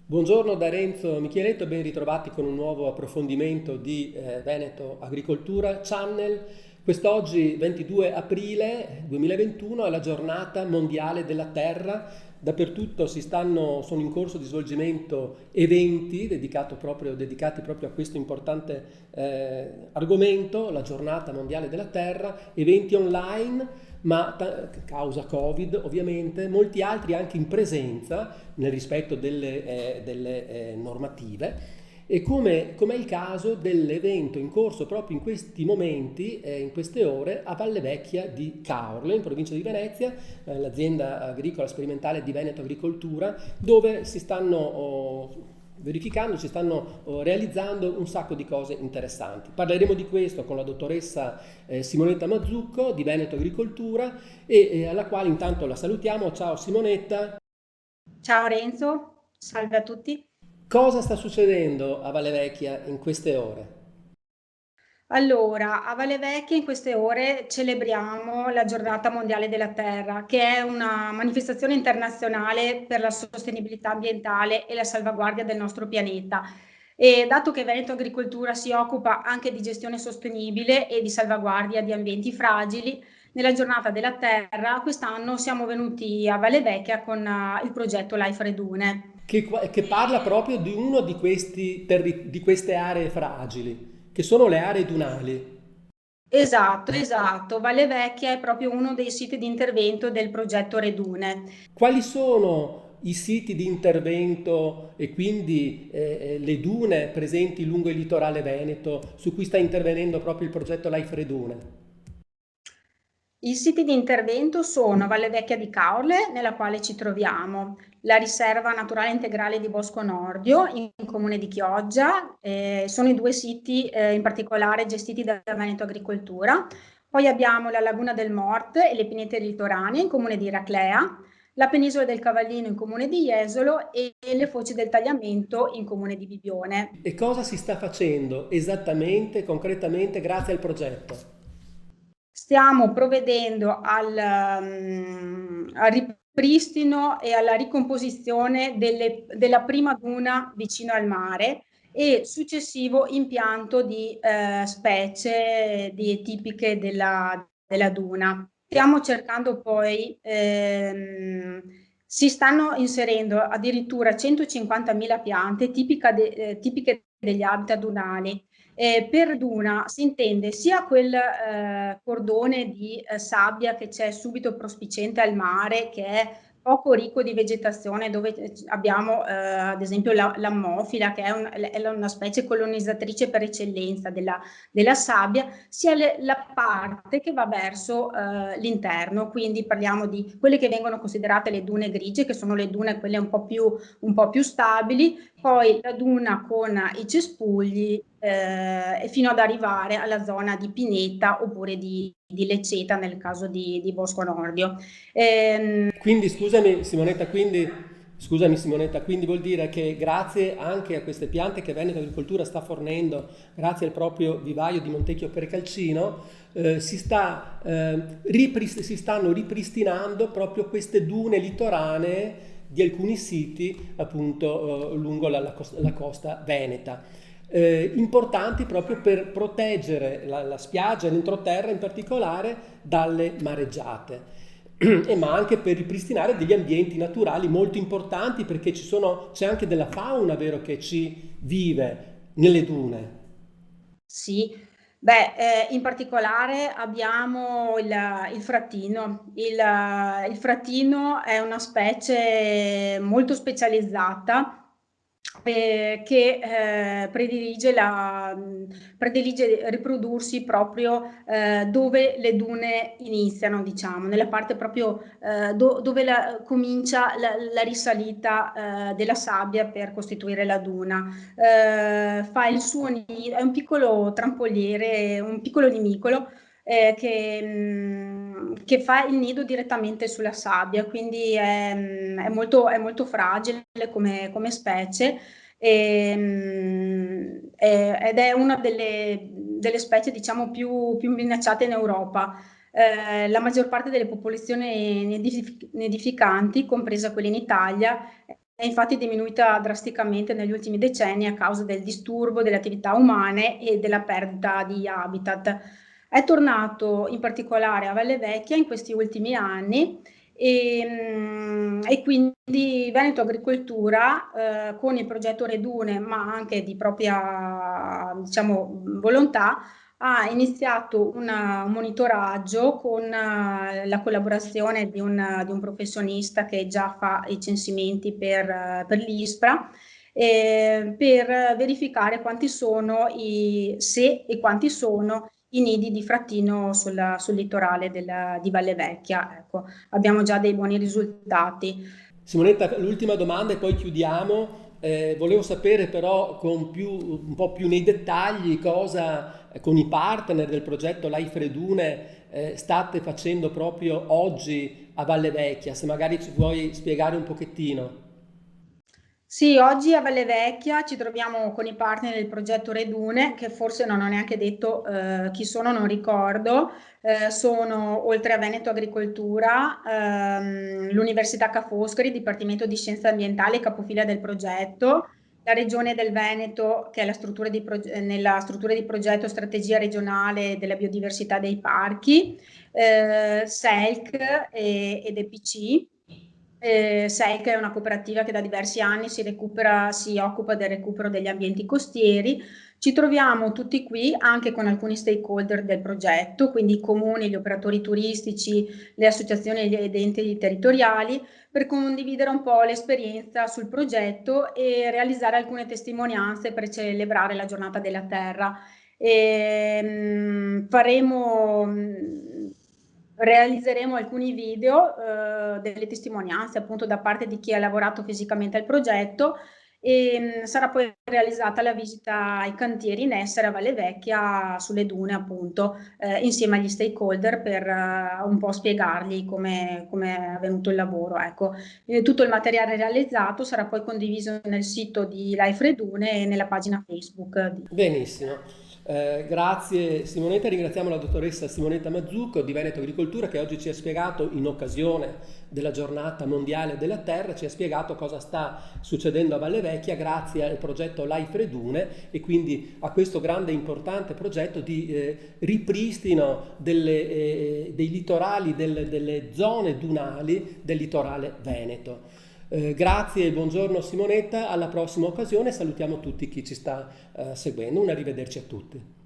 Buongiorno da Renzo Micheletto, ben ritrovati con un nuovo approfondimento di Veneto Agricoltura Channel. Quest'oggi, 22 aprile 2021, è la giornata mondiale della terra. Dappertutto sono in corso di svolgimento eventi dedicati proprio a questo importante argomento, la giornata mondiale della terra, eventi online ma causa Covid ovviamente, molti altri anche in presenza nel rispetto delle normative. E come è il caso dell'evento in corso proprio in questi momenti, in queste ore, a Valle Vecchia di Caorle, in provincia di Venezia, l'azienda agricola sperimentale di Veneto Agricoltura, dove si stanno realizzando un sacco di cose interessanti. Parleremo di questo con la dottoressa Simonetta Mazzucco di Veneto Agricoltura alla quale intanto la salutiamo. Ciao Simonetta. Ciao Renzo, salve a tutti. Cosa sta succedendo a Valle Vecchia in queste ore? Allora, a Valle Vecchia in queste ore celebriamo la Giornata Mondiale della Terra, che è una manifestazione internazionale per la sostenibilità ambientale e la salvaguardia del nostro pianeta. E dato che Veneto Agricoltura si occupa anche di gestione sostenibile e di salvaguardia di ambienti fragili, nella Giornata della Terra quest'anno siamo venuti a Valle Vecchia con il progetto Life Redune. Che parla proprio di uno di queste aree fragili, che sono le aree dunali. Esatto, esatto. Valle Vecchia è proprio uno dei siti di intervento del progetto Redune. Quali sono i siti di intervento e quindi le dune presenti lungo il litorale veneto su cui sta intervenendo proprio il progetto Life Redune? I siti di intervento sono Valle Vecchia di Caorle, nella quale ci troviamo, la riserva naturale integrale di Bosco Nordio, in comune di Chioggia, sono i due siti in particolare gestiti da Veneto Agricoltura. Poi abbiamo la Laguna del Mort e le pinete litoranee, in comune di Raclea, la penisola del Cavallino, in comune di Jesolo, e le foci del Tagliamento, in comune di Bibione. E cosa si sta facendo esattamente, concretamente, grazie al progetto? Stiamo provvedendo al ripristino e alla ricomposizione della prima duna vicino al mare e successivo impianto di specie tipiche della duna. Stiamo cercando poi, si stanno inserendo addirittura 150.000 piante tipiche degli habitat dunali. Per duna si intende sia quel cordone di sabbia che c'è subito prospiciente al mare, che è poco ricco di vegetazione, dove abbiamo ad esempio l'ammofila, che è una specie colonizzatrice per eccellenza della sabbia, sia la parte che va verso l'interno, quindi parliamo di quelle che vengono considerate le dune grigie, che sono le dune quelle un po' più stabili, poi la duna con i cespugli e fino ad arrivare alla zona di pineta oppure di lecceta nel caso di Bosco Nordio. Ehm, Quindi scusami Simonetta, quindi vuol dire che grazie anche a queste piante che Veneto Agricoltura sta fornendo, grazie al proprio vivaio di Montecchio Perecalcino, si stanno ripristinando proprio queste dune litoranee di alcuni siti appunto lungo la costa veneta. Importanti proprio per proteggere la spiaggia e l'entroterra in particolare dalle mareggiate. Ma anche per ripristinare degli ambienti naturali molto importanti perché c'è anche della fauna, vero, che ci vive nelle dune. Sì, beh, in particolare abbiamo il frattino. Il frattino è una specie molto specializzata che predilige riprodursi proprio dove le dune iniziano, diciamo, nella parte proprio dove comincia la risalita della sabbia per costituire la duna. Fa il suo nido, è un piccolo trampoliere, un piccolo limicolo che fa il nido direttamente sulla sabbia, quindi è molto fragile come specie ed è una delle specie, diciamo, più minacciate in Europa. La maggior parte delle popolazioni nidificanti, compresa quelle in Italia, è infatti diminuita drasticamente negli ultimi decenni a causa del disturbo delle attività umane e della perdita di habitat. È tornato in particolare a Valle Vecchia in questi ultimi anni e quindi Veneto Agricoltura, con il progetto Redune, ma anche di propria, diciamo, volontà, ha iniziato un monitoraggio con la collaborazione di un professionista che già fa i censimenti per l'ISPRA, per verificare quanti sono se e quanti sono i nidi di frattino sul litorale di Valle Vecchia. Ecco, abbiamo già dei buoni risultati. Simonetta, l'ultima domanda e poi chiudiamo. Volevo sapere però un po' più nei dettagli cosa con i partner del progetto Life Redune state facendo proprio oggi a Valle Vecchia, se magari ci vuoi spiegare un pochettino. Sì, oggi a Valle Vecchia ci troviamo con i partner del progetto Redune, che forse non ho neanche detto chi sono, non ricordo. Sono oltre a Veneto Agricoltura, l'Università Ca' Foscari, Dipartimento di Scienze Ambientali, capofila del progetto, la Regione del Veneto, che è nella struttura di progetto Strategia regionale della biodiversità dei parchi, SELC ed EPC. SEIC è una cooperativa che da diversi anni si occupa del recupero degli ambienti costieri. Ci troviamo tutti qui anche con alcuni stakeholder del progetto, quindi i comuni, gli operatori turistici, le associazioni e gli enti territoriali, per condividere un po' l'esperienza sul progetto e realizzare alcune testimonianze per celebrare la giornata della terra. Faremo, realizzeremo alcuni video, delle testimonianze appunto da parte di chi ha lavorato fisicamente al progetto e sarà poi realizzata la visita ai cantieri in essere a Valle Vecchia sulle dune appunto, insieme agli stakeholder per un po' spiegargli come è avvenuto il lavoro. Ecco. Tutto il materiale realizzato sarà poi condiviso nel sito di Life Redune e nella pagina Facebook Benissimo. Grazie Simonetta, ringraziamo la dottoressa Simonetta Mazzucco di Veneto Agricoltura che oggi ci ha spiegato in occasione della giornata mondiale della terra, ci ha spiegato cosa sta succedendo a Valle Vecchia grazie al progetto Life Redune e quindi a questo grande e importante progetto di ripristino dei litorali, delle zone dunali del litorale veneto. Grazie e buongiorno Simonetta, alla prossima occasione salutiamo tutti chi ci sta seguendo, un arrivederci a tutti.